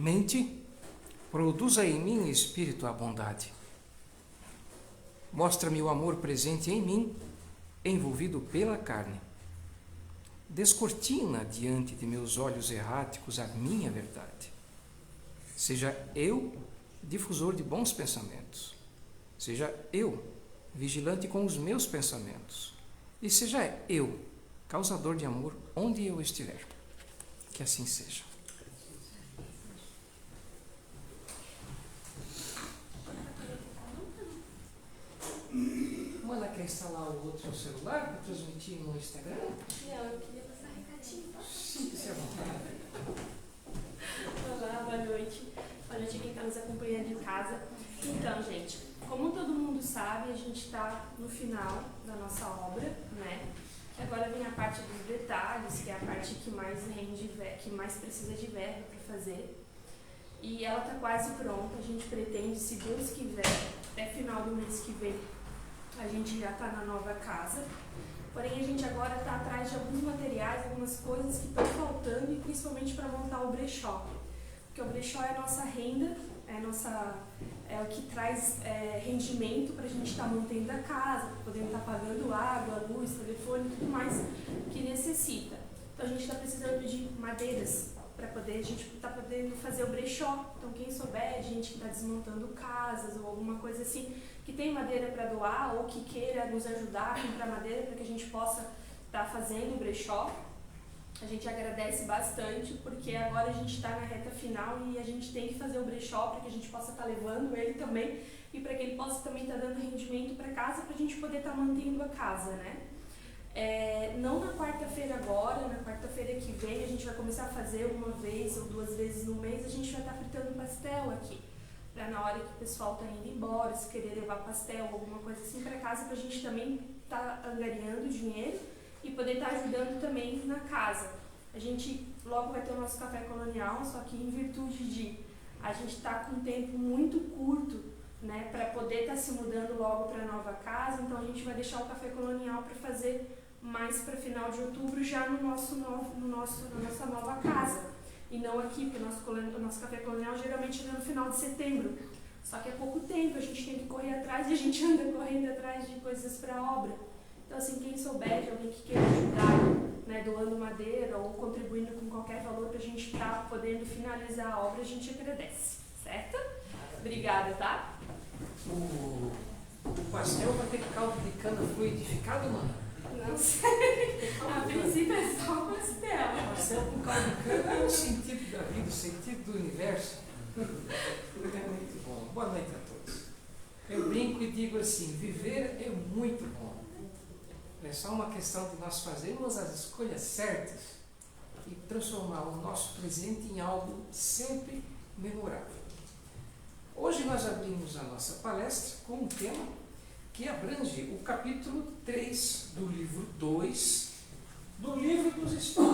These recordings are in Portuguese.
Mente, produza em mim, Espírito, a bondade. Mostra-me o amor presente em mim, envolvido pela carne. Descortina diante de meus olhos erráticos a minha verdade. Seja eu difusor de bons pensamentos. Seja eu vigilante com os meus pensamentos. E seja eu causador de amor onde eu estiver. Que assim seja. Manda, quer instalar o outro celular para transmitir no Instagram? Não, eu queria passar um recadinho. Sinta-se à vontade. Olá, boa noite. Boa noite a quem está nos acompanhando em casa. Então, gente, como todo mundo sabe, a gente está no final da nossa obra, né? E agora vem a parte dos detalhes, que é a parte que mais rende, que mais precisa de verba para fazer. E ela está quase pronta. A gente pretende, se Deus quiser, até final do mês que vem, a gente já está na nova casa. Porém, a gente agora está atrás de alguns materiais, algumas coisas que estão faltando, e principalmente para montar o brechó. Porque o brechó é a nossa renda, é o que traz rendimento para a gente estar mantendo a casa, podendo estar pagando água, luz, telefone, tudo mais que necessita. Então, a gente está precisando de madeiras para poder, a gente está podendo fazer o brechó. Então, quem souber, gente que está desmontando casas ou alguma coisa assim, que tem madeira para doar ou que queira nos ajudar a comprar madeira para que a gente possa estar fazendo o brechó, a gente agradece bastante, porque agora a gente está na reta final e a gente tem que fazer o brechó para que a gente possa estar levando ele também e para que ele possa também estar dando rendimento para casa, para a gente poder estar mantendo a casa, né? Não na quarta-feira agora, na quarta-feira que vem a gente vai começar a fazer uma vez ou duas vezes no mês, a gente vai estar fritando pastel aqui. Para na hora que o pessoal está indo embora, se querer levar pastel ou alguma coisa assim para casa, para a gente também estar angariando dinheiro e poder estar ajudando também na casa. A gente logo vai ter o nosso café colonial, só que em virtude de a gente estar com um tempo muito curto, né, para poder estar se mudando logo para a nova casa, então a gente vai deixar o café colonial para fazer mais para final de outubro, já na nossa nova casa. E não aqui, porque o nosso café colonial geralmente é no final de setembro. Só que é pouco tempo, a gente tem que correr atrás e a gente anda correndo atrás de coisas para a obra. Então, assim, quem souber de alguém que queira ajudar, né, doando madeira ou contribuindo com qualquer valor para a gente estar podendo finalizar a obra, a gente agradece, certo? Obrigada, tá? O pastel vai ter caldo de cana fluidificado, mano? Não sei. A princípio é só pastel. Pastel com caldo de cana é o sentido da vida, o sentido do universo. É muito bom. Boa noite a todos. Eu brinco e digo assim, viver é muito bom. É só uma questão de nós fazermos as escolhas certas e transformar o nosso presente em algo sempre memorável. Hoje nós abrimos a nossa palestra com um tema que abrange o capítulo 3 do livro 2 do Livro dos Espíritos.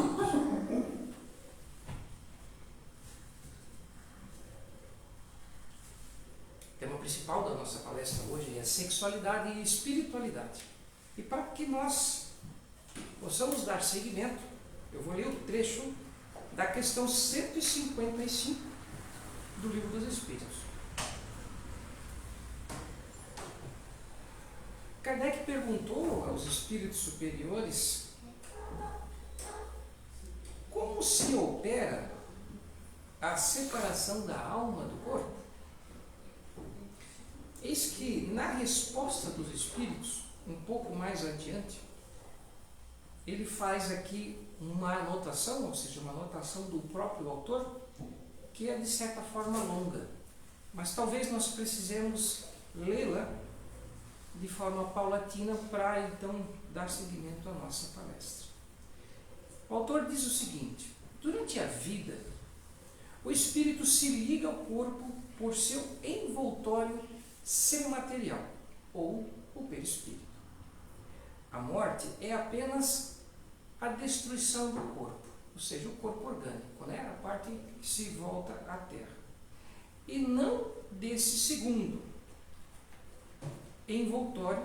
O tema principal da nossa palestra hoje é sexualidade e espiritualidade. E para que nós possamos dar seguimento, eu vou ler o trecho da questão 155 do Livro dos Espíritos. Kardec perguntou aos espíritos superiores como se opera a separação da alma do corpo. Eis que, na resposta dos espíritos, um pouco mais adiante, ele faz aqui uma anotação, ou seja, uma anotação do próprio autor, que é de certa forma longa, mas talvez nós precisemos lê-la de forma paulatina para então dar seguimento à nossa palestra. O autor diz o seguinte: durante a vida, o espírito se liga ao corpo por seu envoltório semimaterial, ou o perispírito. A morte é apenas a destruição do corpo, ou seja, o corpo orgânico, né? A parte que se volta à terra. E não desse segundo envoltório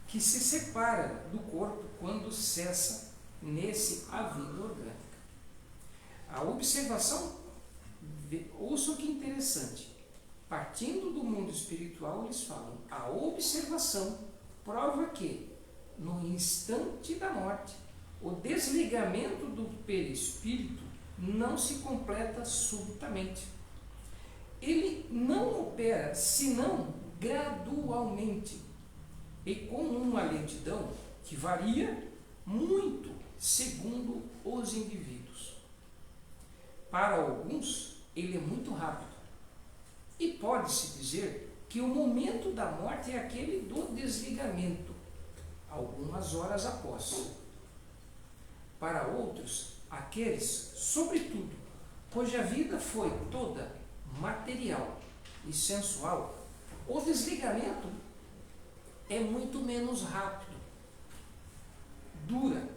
que se separa do corpo quando cessa nesse a vida orgânica. A observação Ouçam que interessante. Partindo do mundo espiritual, eles falam: a observação prova que, no instante da morte, o desligamento do perispírito não se completa subitamente. Ele não opera senão gradualmente e com uma lentidão que varia muito segundo os indivíduos. Para alguns, ele é muito rápido e pode-se dizer que o momento da morte é aquele do desligamento, algumas horas após. Para outros, aqueles, sobretudo, cuja vida foi toda material e sensual, o desligamento é muito menos rápido. Dura,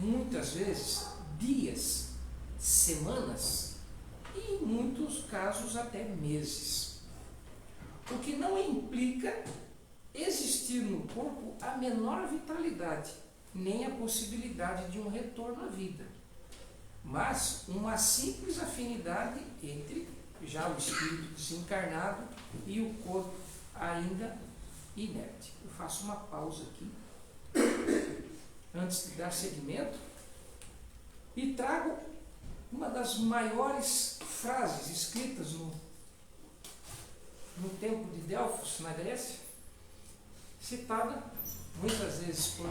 muitas vezes, dias, semanas e, em muitos casos, até meses. O que não implica existir no corpo a menor vitalidade, nem a possibilidade de um retorno à vida, mas uma simples afinidade entre já o espírito desencarnado e o corpo ainda inerte. Eu faço uma pausa aqui, antes de dar seguimento, e trago uma das maiores frases escritas no templo de Delfos, na Grécia, citada muitas vezes por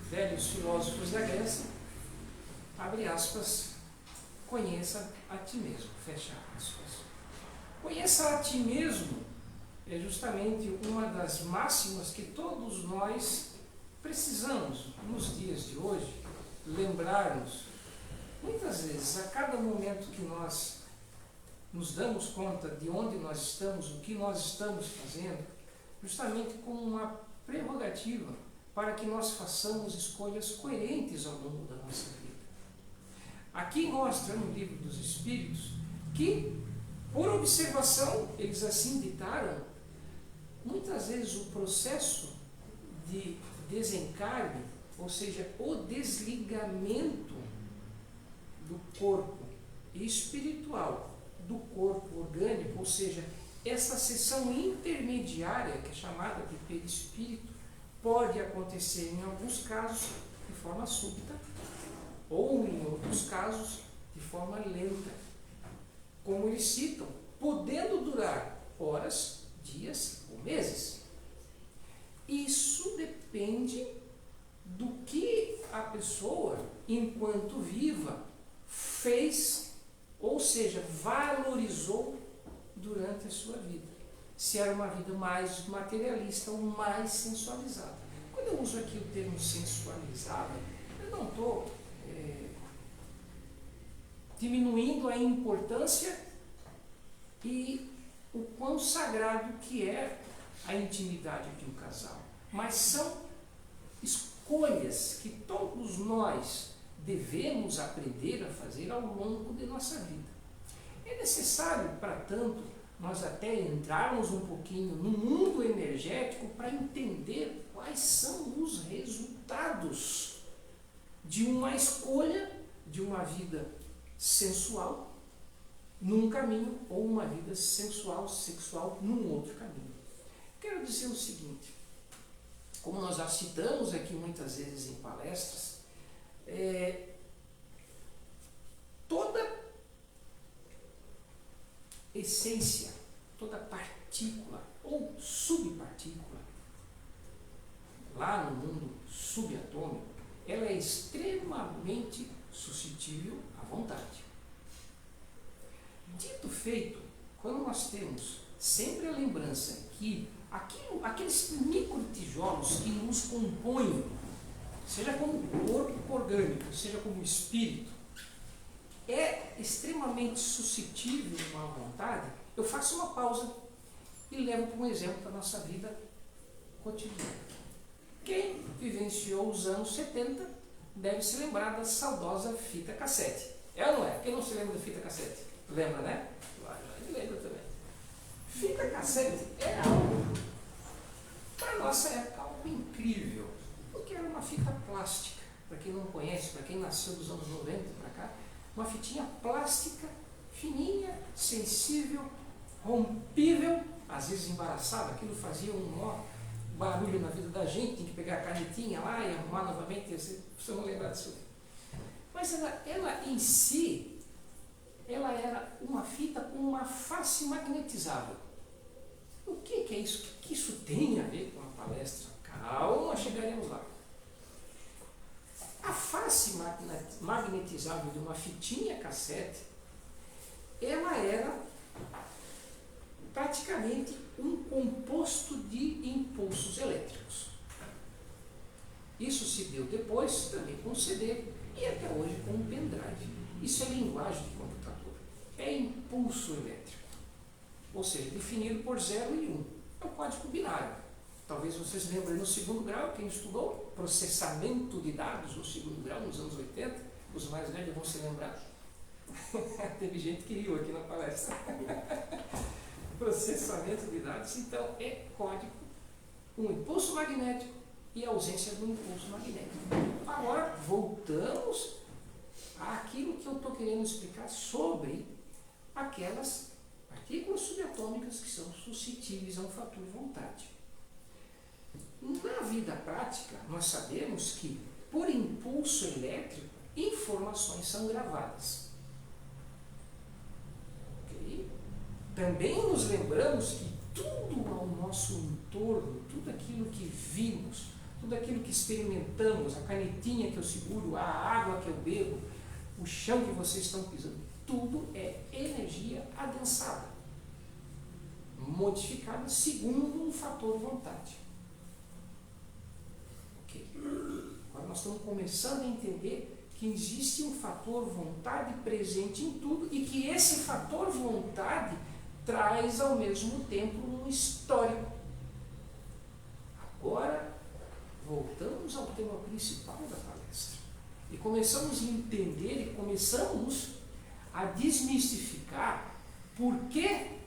velhos filósofos da Grécia, abre aspas, conheça a ti mesmo, fecha aspas. Conheça a ti mesmo é justamente uma das máximas que todos nós precisamos, nos dias de hoje, lembrarmos. Muitas vezes, a cada momento que nós nos damos conta de onde nós estamos, o que nós estamos fazendo, justamente como uma prerrogativa para que nós façamos escolhas coerentes ao longo da nossa vida. Aqui mostra no Livro dos Espíritos que, por observação, eles assim ditaram, muitas vezes o processo de desencarne, ou seja, o desligamento do corpo espiritual do corpo orgânico, ou seja, essa seção intermediária, que é chamada de perispírito, pode acontecer em alguns casos de forma súbita ou em outros casos de forma lenta, como eles citam, podendo durar horas, dias ou meses. Isso depende do que a pessoa, enquanto viva, fez, ou seja, valorizou durante a sua vida. Se era uma vida mais materialista ou mais sensualizada. Quando eu uso aqui o termo sensualizada, eu não estou diminuindo a importância e o quão sagrado que é a intimidade de um casal. Mas são escolhas que todos nós devemos aprender a fazer ao longo de nossa vida. É necessário, para tanto, nós até entrarmos um pouquinho no mundo energético para entender quais são os resultados de uma escolha de uma vida sensual num caminho ou uma vida sensual, sexual num outro caminho. Quero dizer o seguinte, como nós já citamos aqui muitas vezes em palestras, toda essência, toda partícula ou subpartícula, lá no mundo subatômico, ela é extremamente suscetível à vontade. Dito feito, quando nós temos sempre a lembrança que aqueles microtijolos que nos compõem, seja como corpo orgânico, seja como espírito, é extremamente suscetível à vontade, eu faço uma pausa e levo para um exemplo da nossa vida cotidiana. Quem vivenciou os anos 70 deve se lembrar da saudosa fita cassete. É ou não é? Quem não se lembra da fita cassete? Lembra, né? Eu lembro também. Fita cassete é algo, para a nossa época, algo incrível, porque era uma fita plástica. Para quem não conhece, para quem nasceu dos anos 90 para cá, uma fitinha plástica fininha, sensível, rompível, às vezes embaraçada, aquilo fazia um maior barulho na vida da gente, tem que pegar a canetinha lá e arrumar novamente, você não lembrar disso. Mas ela em si, ela era uma fita com uma face magnetizável. O que é isso? O que isso tem a ver com a palestra? Calma, chegaremos lá. A face magnetizável de uma fitinha cassete, ela era praticamente um composto de impulsos elétricos. Isso se deu depois também com o CD e até hoje com o pendrive. Isso é linguagem de computador. É impulso elétrico. Ou seja, definido por 0 e 1. É um código binário. Talvez vocês lembrem no segundo grau, quem estudou processamento de dados no segundo grau, nos anos 80, os mais velhos vão se lembrar. Teve gente que riu aqui na palestra. Processamento de dados, então, é código, um impulso magnético e ausência do impulso magnético. Agora, voltamos àquilo que eu estou querendo explicar sobre aquelas partículas subatômicas que são suscetíveis a um fator de vontade. Na vida prática, nós sabemos que, por impulso elétrico, informações são gravadas. Okay? Também nos lembramos que tudo ao nosso entorno, tudo aquilo que vimos, tudo aquilo que experimentamos, a canetinha que eu seguro, a água que eu bebo, o chão que vocês estão pisando, tudo é energia adensada, modificada segundo um fator vontade. Okay. Agora nós estamos começando a entender que existe um fator vontade presente em tudo e que esse fator vontade traz ao mesmo tempo um histórico. Agora voltamos ao tema principal da palestra e começamos a entender e começamos a desmistificar por que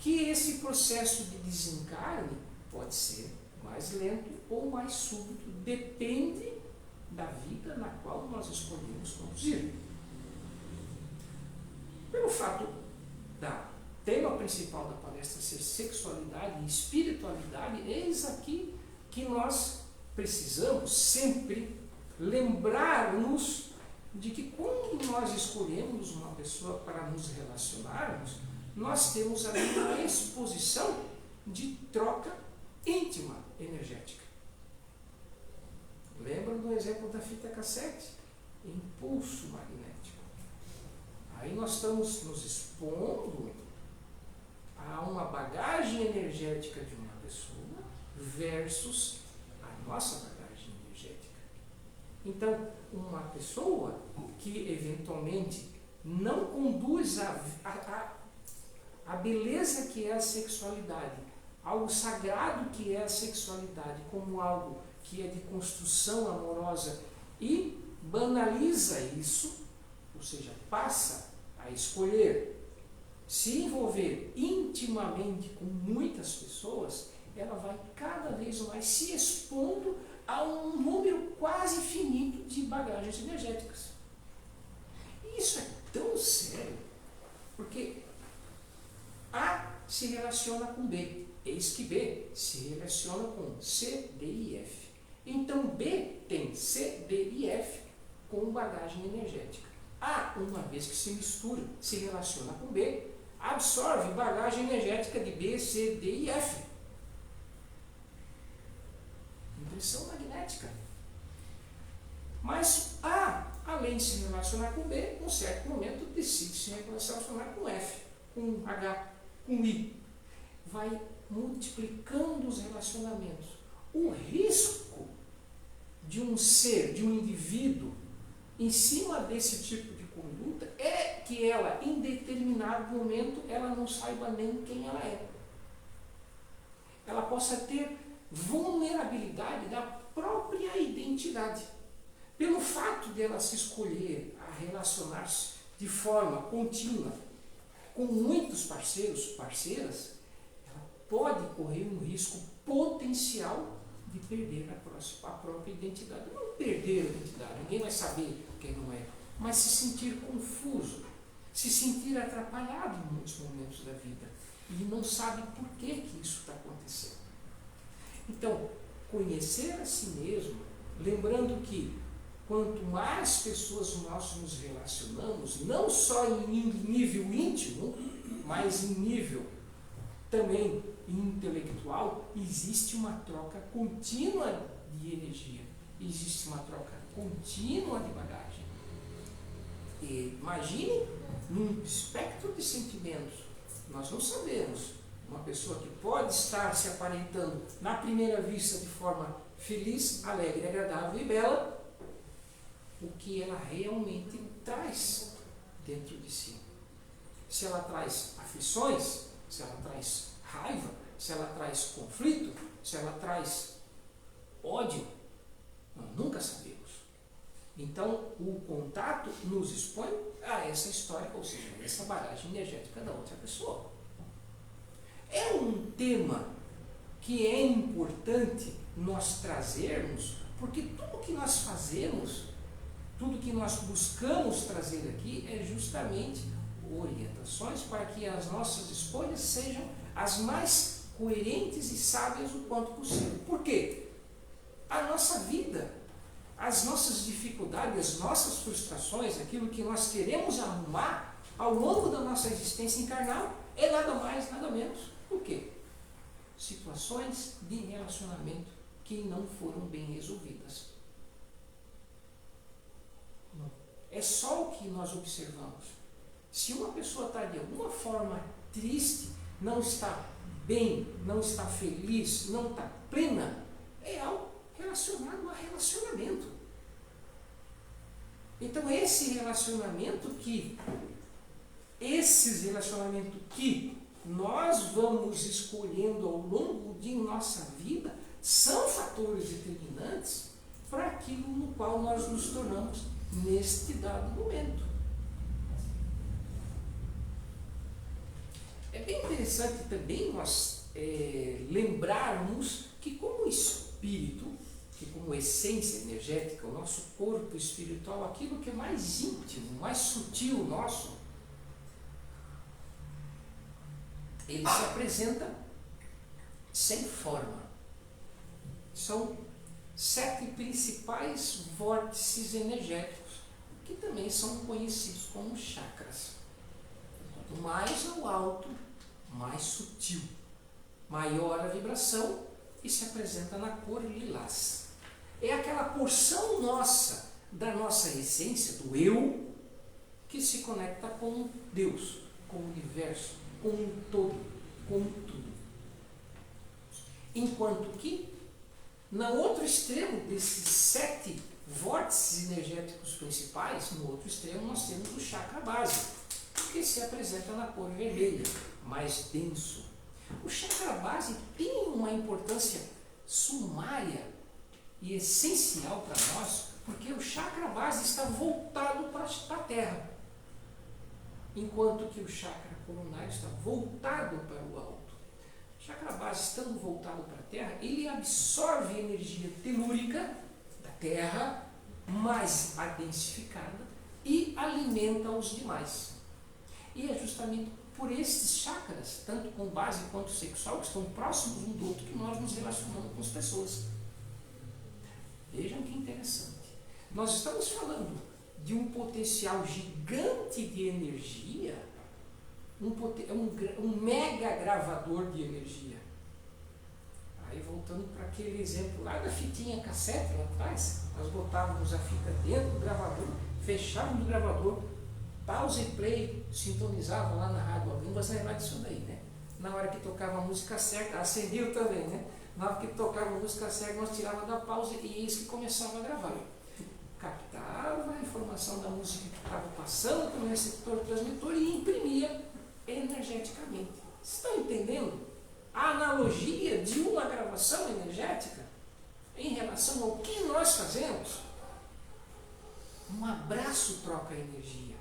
esse processo de desencarne pode ser mais lento ou mais súbito, depende da vida na qual nós escolhemos conduzir. Pelo fato da tema principal da palestra ser sexualidade e espiritualidade, eis aqui que nós precisamos sempre lembrar-nos de que quando nós escolhemos uma pessoa para nos relacionarmos, nós temos ali uma exposição de troca íntima energética. Lembram do exemplo da fita cassete? Impulso magnético. Aí nós estamos nos expondo a uma bagagem energética de uma pessoa versus a nossa bagagem energética. Então, uma pessoa que eventualmente não conduz a beleza que é a sexualidade, algo sagrado que é a sexualidade, como algo que é de construção amorosa e banaliza isso, ou seja, passa a escolher se envolver intimamente com muitas pessoas, ela vai cada vez mais se expondo a um número quase finito de bagagens energéticas. E isso é tão sério, porque A se relaciona com B, eis que B se relaciona com C, D e F. Então B tem C, D e F com bagagem energética. A, uma vez que se mistura, se relaciona com B, absorve bagagem energética de B, C, D e F. Impressão magnética. Mas A, além de se relacionar com B, em um certo momento decide se relacionar com F, com H, com I. Vai multiplicando os relacionamentos. O risco de um ser, de um indivíduo, em cima desse tipo de conduta, é que ela, em determinado momento, ela não saiba nem quem ela é. Ela possa ter vulnerabilidade da própria identidade. Pelo fato de ela se escolher a relacionar-se de forma contínua com muitos parceiros, parceiras, ela pode correr um risco potencial de perder a própria identidade. Não perder a identidade, ninguém vai saber quem não é, mas se sentir confuso, se sentir atrapalhado em muitos momentos da vida e não sabe por que isso está acontecendo. Então, conhecer a si mesmo, lembrando que quanto mais pessoas nós nos relacionamos, não só em nível íntimo, mas em nível também intelectual, existe uma troca contínua de energia, existe uma troca contínua de bagagem. E imagine num espectro de sentimentos, nós não sabemos, uma pessoa que pode estar se aparentando na primeira vista de forma feliz, alegre, agradável e bela, o que ela realmente traz dentro de si. Se ela traz aflições, se ela traz raiva, se ela traz conflito, se ela traz ódio, nós nunca sabemos. Então, o contato nos expõe a essa história, ou seja, a essa bagagem energética da outra pessoa. É um tema que é importante nós trazermos, porque tudo que nós fazemos, tudo que nós buscamos trazer aqui é justamente orientações para que as nossas escolhas sejam as mais coerentes e sábias o quanto possível. Por quê? A nossa vida, as nossas dificuldades, as nossas frustrações, aquilo que nós queremos arrumar ao longo da nossa existência encarnal é nada mais, nada menos. O quê? Situações de relacionamento que não foram bem resolvidas. É só o que nós observamos. Se uma pessoa está de alguma forma triste, não está bem, não está feliz, não está plena, é algo relacionado a relacionamento. Então esses relacionamentos que nós vamos escolhendo ao longo de nossa vida são fatores determinantes para aquilo no qual nós nos tornamos neste dado momento. É bem interessante também nós lembrarmos que como espírito, que como essência energética, o nosso corpo espiritual, aquilo que é mais íntimo, mais sutil nosso, ele se apresenta sem forma. São 7 principais vórtices energéticos, que também são conhecidos como chakras. Quanto mais ao alto, mais sutil, maior a vibração e se apresenta na cor lilás. É aquela porção nossa, da nossa essência, do eu, que se conecta com Deus, com o universo, com o todo, com tudo. Enquanto que, no outro extremo desses 7 vórtices energéticos principais, no outro extremo nós temos o chakra base, que se apresenta na cor vermelha, mais denso. O chakra base tem uma importância sumária e essencial para nós, porque o chakra base está voltado para a Terra, enquanto que o chakra coronário está voltado para o alto. O chakra base, estando voltado para a Terra, ele absorve a energia telúrica da Terra, mais adensificada, e alimenta os demais. E é justamente por esses chakras, tanto com base quanto sexual, que estão próximos um do outro, que nós nos relacionamos com as pessoas. Vejam que interessante. Nós estamos falando de um potencial gigante de energia, um mega gravador de energia. Aí voltando para aquele exemplo lá da fitinha cassete lá atrás, nós botávamos a fita dentro do gravador, fechávamos o gravador, pause e play, sintonizava lá na rádio. Alguém vai lembrar disso daí, né? Na hora que tocava a música certa, acendia também, né? Na hora que tocava a música certa, nós tirava da pausa e eis que começava a gravar. Captava a informação da música que estava passando pelo receptor transmissor e imprimia energeticamente. Vocês estão entendendo a analogia de uma gravação energética em relação ao que nós fazemos? Um abraço troca energia,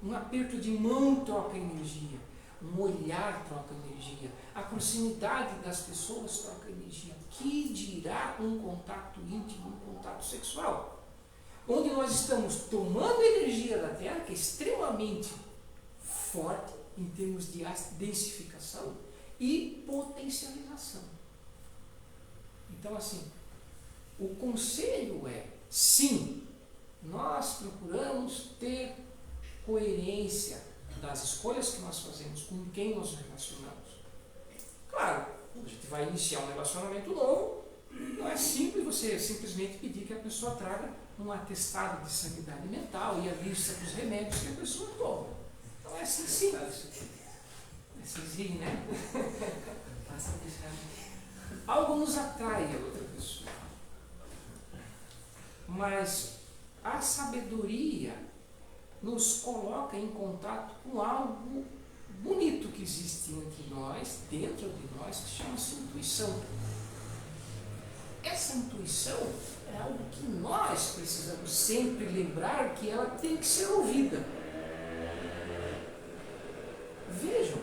um aperto de mão troca energia, um olhar troca energia, a proximidade das pessoas troca energia. Que dirá um contato íntimo, um contato sexual? Onde nós estamos tomando energia da Terra, que é extremamente forte em termos de densificação e potencialização. Então, assim, o conselho é, sim, nós procuramos ter coerência das escolhas que nós fazemos, com quem nos relacionamos. Claro, a gente vai iniciar um relacionamento novo, não é simples você simplesmente pedir que a pessoa traga um atestado de sanidade mental e a lista dos remédios que a pessoa toma. Não é assim simples. É assim, né? Algo nos atrai a outra pessoa. Mas a sabedoria nos coloca em contato com algo bonito que existe entre nós, dentro de nós, que chama-se intuição. Essa intuição é algo que nós precisamos sempre lembrar que ela tem que ser ouvida. Vejam,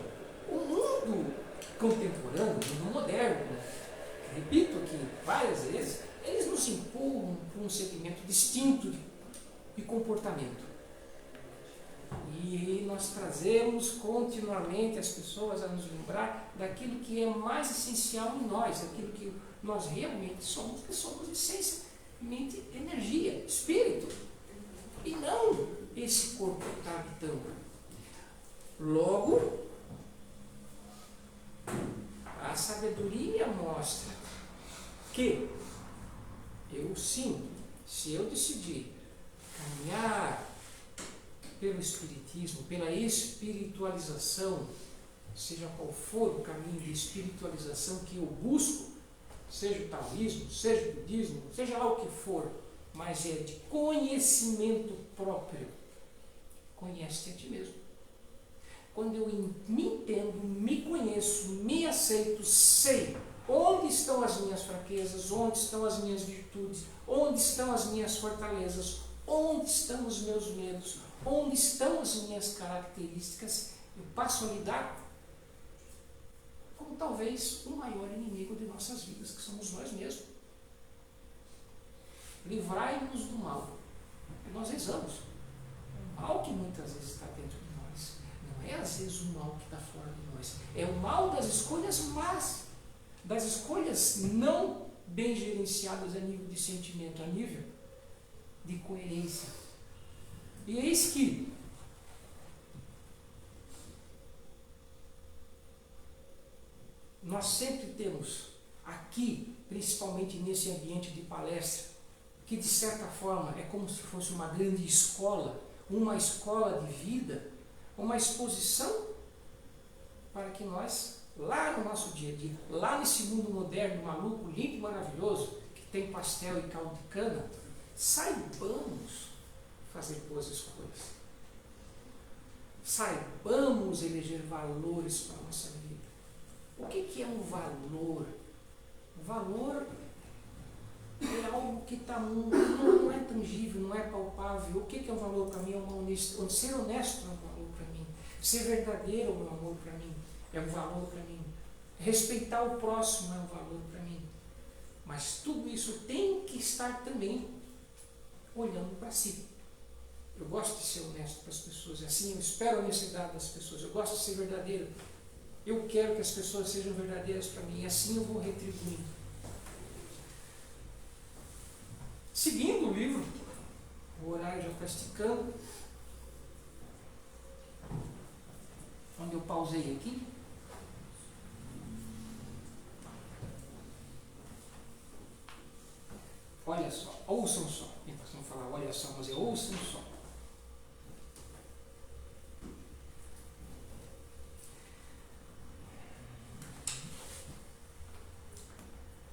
o mundo contemporâneo, o mundo moderno, repito aqui várias vezes, eles nos empurram para um segmento distinto de comportamento. E nós trazemos continuamente as pessoas a nos lembrar daquilo que é mais essencial em nós, daquilo que nós realmente somos, que somos essencialmente energia, espírito, e não esse corpo que está habitando. Logo, a sabedoria mostra que eu sim, se eu decidir caminhar pelo espiritismo, pela espiritualização, seja qual for o caminho de espiritualização que eu busco, seja o taoísmo, seja o budismo, seja lá o que for, mas é de conhecimento próprio. Conhece-te a ti mesmo. Quando eu me entendo, me conheço, me aceito, sei onde estão as minhas fraquezas, onde estão as minhas virtudes, onde estão as minhas fortalezas, onde estão os meus medos, onde estão as minhas características, eu passo a lidar com talvez o maior inimigo de nossas vidas, que somos nós mesmos. Livrai-nos do mal. E nós rezamos. O mal que muitas vezes está dentro de nós. Não é às vezes o mal que está fora de nós. É o mal das escolhas más. Das escolhas não bem gerenciadas a nível de sentimento, a nível de coerência. E eis que nós sempre temos aqui, principalmente nesse ambiente de palestra, que de certa forma é como se fosse uma grande escola, uma escola de vida, uma exposição para que nós, lá no nosso dia a dia, lá nesse mundo moderno, maluco, lindo e maravilhoso, que tem pastel e caldo de cana, saibamos fazer boas escolhas. Saibamos eleger valores para a nossa vida. O que é um valor? O valor é algo que não é tangível, não é palpável. O que é um valor para mim? Ser honesto é um valor para mim. Ser verdadeiro é um valor para mim. É um valor para mim. Respeitar o próximo é um valor para mim. Mas tudo isso tem que estar também olhando para si. Eu gosto de ser honesto para as pessoas, assim eu espero a honestidade das pessoas, eu gosto de ser verdadeiro. Eu quero que as pessoas sejam verdadeiras para mim, e assim eu vou retribuindo. Seguindo o livro, o horário já está esticando, onde eu pausei aqui. Olha só, ouçam só. Não falar olha só, mas ouçam só.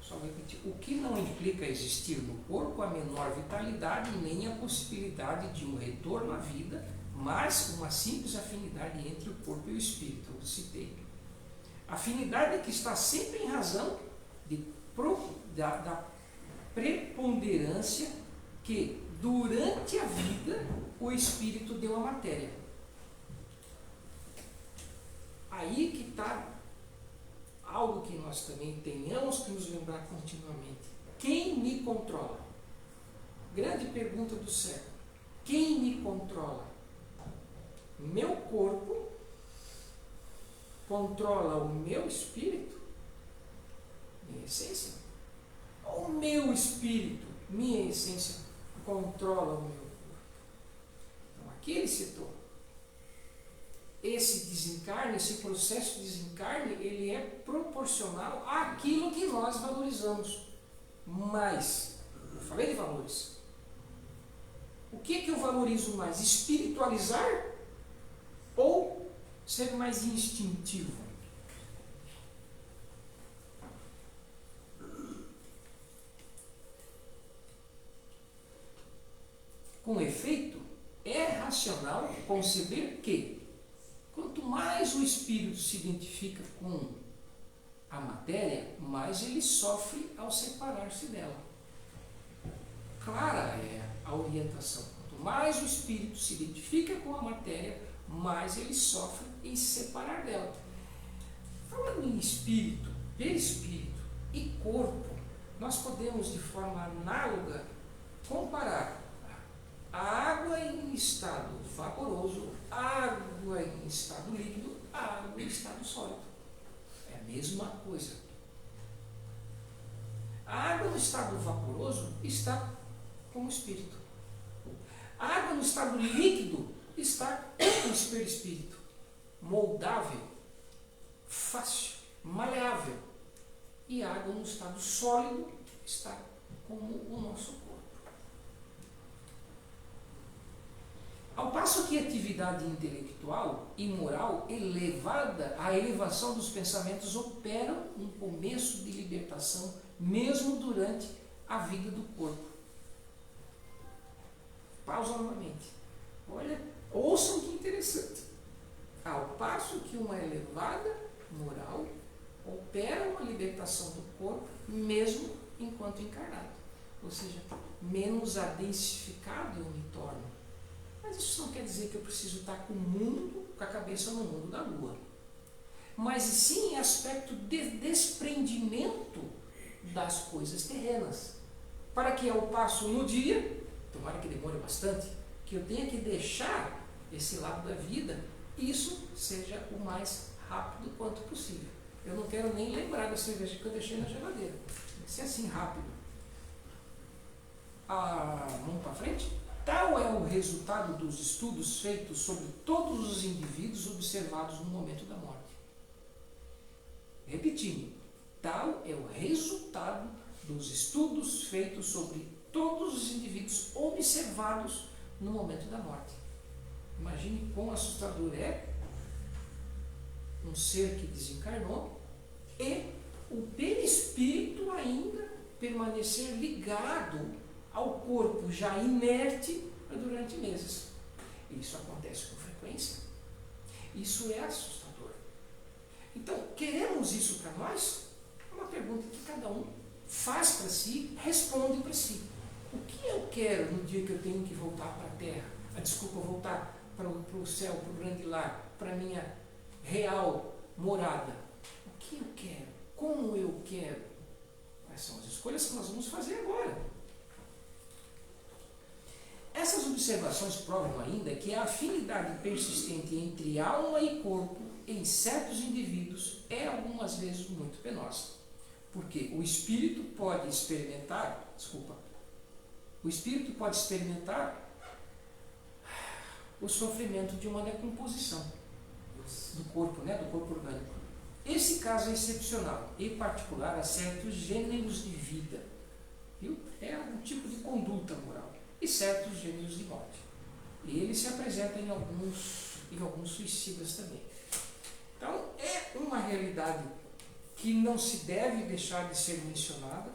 Só vou repetir. O que não implica existir no corpo a menor vitalidade nem a possibilidade de um retorno à vida, mas uma simples afinidade entre o corpo e o espírito, eu citei. Afinidade que está sempre em razão da preponderância que durante a vida o espírito deu à matéria. Aí que está algo que nós também tenhamos que nos lembrar continuamente. Quem me controla? Grande pergunta do século. Quem me controla? Meu corpo controla o meu espírito, minha essência? Ou o meu espírito, minha essência, controla o meu corpo? Então, aquele setor, esse desencarne, esse processo de desencarne, ele é proporcional àquilo que nós valorizamos. Mas, eu falei de valores. O que eu valorizo mais? Espiritualizar ou ser mais instintivo? Com efeito, é racional conceber que, quanto mais o espírito se identifica com a matéria, mais ele sofre ao separar-se dela. Clara é a orientação. Quanto mais o espírito se identifica com a matéria, mais ele sofre em se separar dela. Falando em espírito, perispírito e corpo, nós podemos, de forma análoga, comparar a água em estado vaporoso, a água em estado líquido, a água em estado sólido. É a mesma coisa. A água no estado vaporoso está como espírito. A água no estado líquido está como perispírito, moldável, fácil, maleável. E a água no estado sólido está como o nosso corpo. Ao passo que a atividade intelectual e moral elevada, a elevação dos pensamentos operam um começo de libertação, mesmo durante a vida do corpo. Pausa novamente. Olha, ouçam que interessante. Ao passo que uma elevada moral opera uma libertação do corpo, mesmo enquanto encarnado. Ou seja, menos adensificado eu me torno. Mas isso não quer dizer que eu preciso estar com o mundo, com a cabeça no mundo da lua. Mas sim em aspecto de desprendimento das coisas terrenas. Para que ao passo no dia, tomara que demore bastante, que eu tenha que deixar esse lado da vida, isso seja o mais rápido quanto possível. Eu não quero nem lembrar da cerveja que eu deixei na geladeira. Tem que ser assim rápido. Vamos para frente? Tal é o resultado dos estudos feitos sobre todos os indivíduos observados no momento da morte. Repetindo, tal é o resultado dos estudos feitos sobre todos os indivíduos observados no momento da morte. Imagine quão assustador é um ser que desencarnou e o perispírito ainda permanecer ligado ao corpo já inerte durante meses. Isso acontece com frequência. Isso é assustador. Então, queremos isso para nós? É uma pergunta que cada um faz para si, responde para si. O que eu quero no dia que eu tenho que voltar para a Terra? Voltar para o céu, para o grande lar, para a minha real morada. O que eu quero? Como eu quero? Quais são as escolhas que nós vamos fazer agora? Essas observações provam ainda que a afinidade persistente entre alma e corpo em certos indivíduos é algumas vezes muito penosa. Porque o espírito pode experimentar o sofrimento de uma decomposição do corpo, do corpo orgânico. Esse caso é excepcional, em particular a certos gêneros de vida. Viu? É um tipo de conduta moral. E certos gêneros de morte. E ele se apresenta em alguns suicidas também. Então, é uma realidade que não se deve deixar de ser mencionada.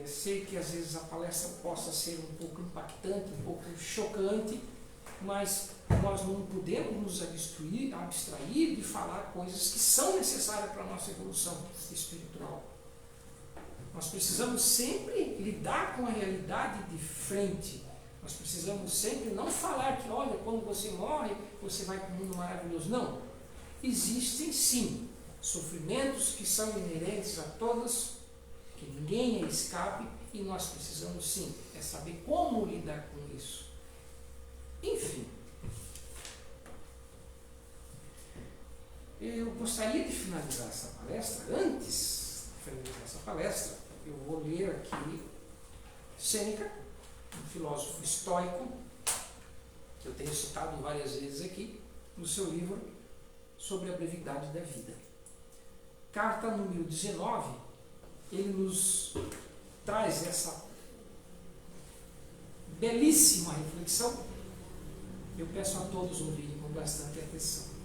Sei que às vezes a palestra possa ser um pouco impactante, um pouco chocante, mas nós não podemos nos abstrair de falar coisas que são necessárias para a nossa evolução espiritual. Nós precisamos sempre lidar com a realidade de frente. Nós precisamos sempre não falar que, olha, quando você morre, você vai para um mundo maravilhoso. Não. Existem, sim, sofrimentos que são inerentes a todas, que ninguém escape, e nós precisamos, sim, saber como lidar com isso. Enfim. eu gostaria de finalizar essa palestra. Antes de finalizar essa palestra, eu vou ler aqui Sêneca, um filósofo estoico, que eu tenho citado várias vezes aqui, no seu livro sobre a brevidade da vida. Carta número 19, ele nos traz essa belíssima reflexão. Eu peço a todos ouvirem com bastante atenção.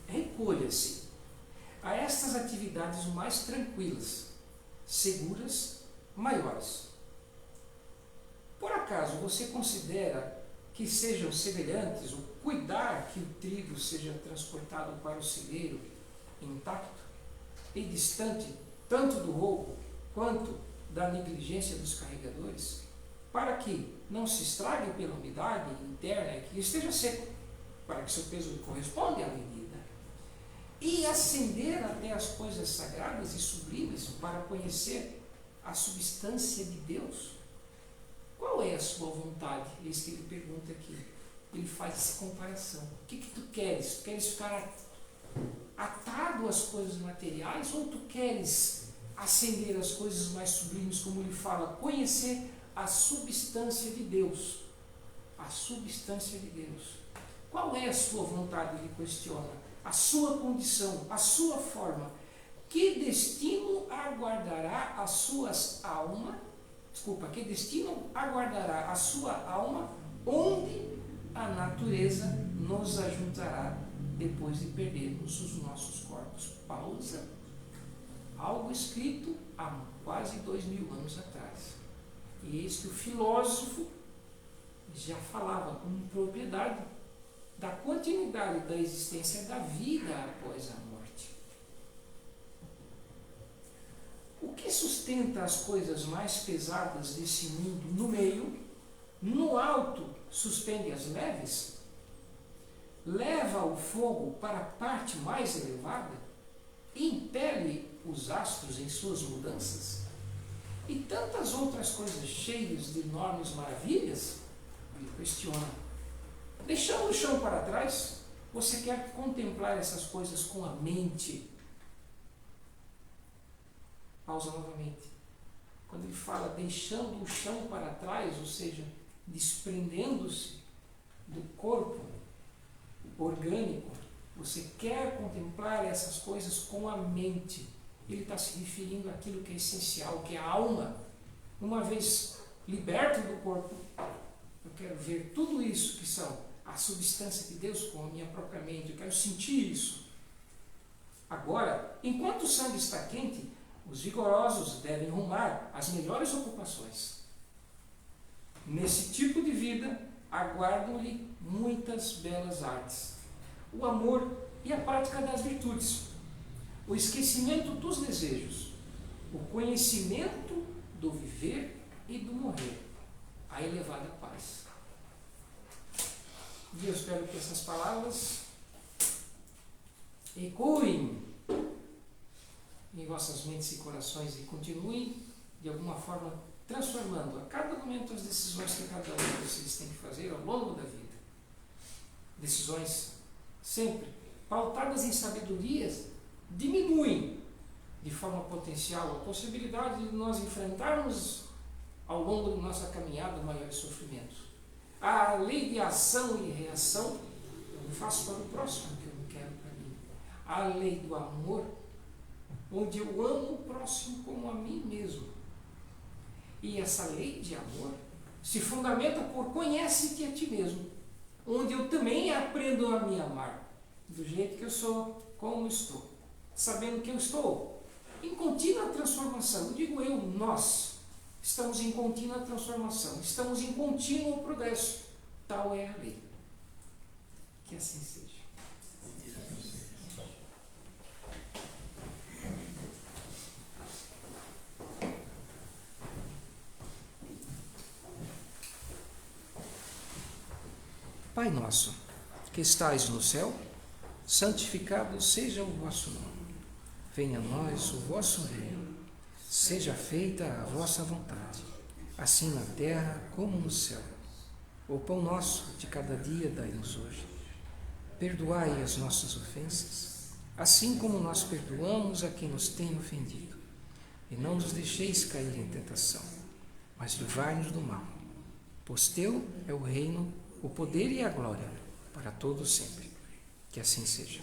Recolha-se a estas atividades mais tranquilas, seguras, maiores. Por acaso você considera que sejam semelhantes o cuidar que o trigo seja transportado para o celeiro intacto e distante tanto do roubo quanto da negligência dos carregadores, para que não se estrague pela umidade interna e que esteja seco, para que seu peso corresponda à medida, e ascender até as coisas sagradas e sublimes para conhecer a substância de Deus? Qual é a sua vontade? É isso que ele pergunta aqui. Ele faz essa comparação. O que tu queres? Tu queres ficar atado às coisas materiais ou tu queres ascender às coisas mais sublimes, como ele fala, conhecer a substância de Deus? A substância de Deus. Qual é a sua vontade? Ele questiona. A sua condição, a sua forma. Que destino aguardará as suas almas? Que destino aguardará a sua alma onde a natureza nos ajuntará depois de perdermos os nossos corpos? Pausa. Algo escrito há quase 2000 anos atrás. E eis que o filósofo já falava com propriedade da continuidade da existência da vida após a morte. O que sustenta as coisas mais pesadas desse mundo no meio, no alto suspende as leves, leva o fogo para a parte mais elevada, impele os astros em suas mudanças, e tantas outras coisas cheias de enormes maravilhas? Ele questiona. Deixando o chão para trás, você quer contemplar essas coisas com a mente. Pausa novamente. Quando ele fala deixando o chão para trás, ou seja, desprendendo-se do corpo orgânico, você quer contemplar essas coisas com a mente. Ele está se referindo àquilo que é essencial, que é a alma. Uma vez liberto do corpo, eu quero ver tudo isso que são a substância de Deus com a minha própria mente. Eu quero sentir isso. Agora, enquanto o sangue está quente, os vigorosos devem rumar às melhores ocupações. Nesse tipo de vida, aguardam-lhe muitas belas artes. O amor e a prática das virtudes. O esquecimento dos desejos. O conhecimento do viver e do morrer. A elevada paz. E eu espero que essas palavras ecoem em vossas mentes e corações e continuem, de alguma forma, transformando a cada momento as decisões que cada um de vocês tem que fazer ao longo da vida. Decisões sempre pautadas em sabedorias diminuem de forma potencial a possibilidade de nós enfrentarmos ao longo da nossa caminhada maiores sofrimentos. A lei de ação e reação, eu faço para o próximo o que eu não quero para mim. A lei do amor, onde eu amo o próximo como a mim mesmo. E essa lei de amor se fundamenta por conhece-te a ti mesmo, onde eu também aprendo a me amar, do jeito que eu sou, como estou, sabendo que eu estou em contínua transformação. Não digo eu, nós estamos em contínua transformação, estamos em contínuo progresso. Tal é a lei. Que assim seja. Pai nosso, que estais no céu, santificado seja o vosso nome. Venha a nós o vosso reino. Seja feita a vossa vontade, assim na terra como no céu. O pão nosso de cada dia dai-nos hoje. perdoai as nossas ofensas, assim como nós perdoamos a quem nos tem ofendido. E não nos deixeis cair em tentação, mas livrai-nos do mal. Pois teu é o reino, o poder e a glória, para todos sempre. Que assim seja.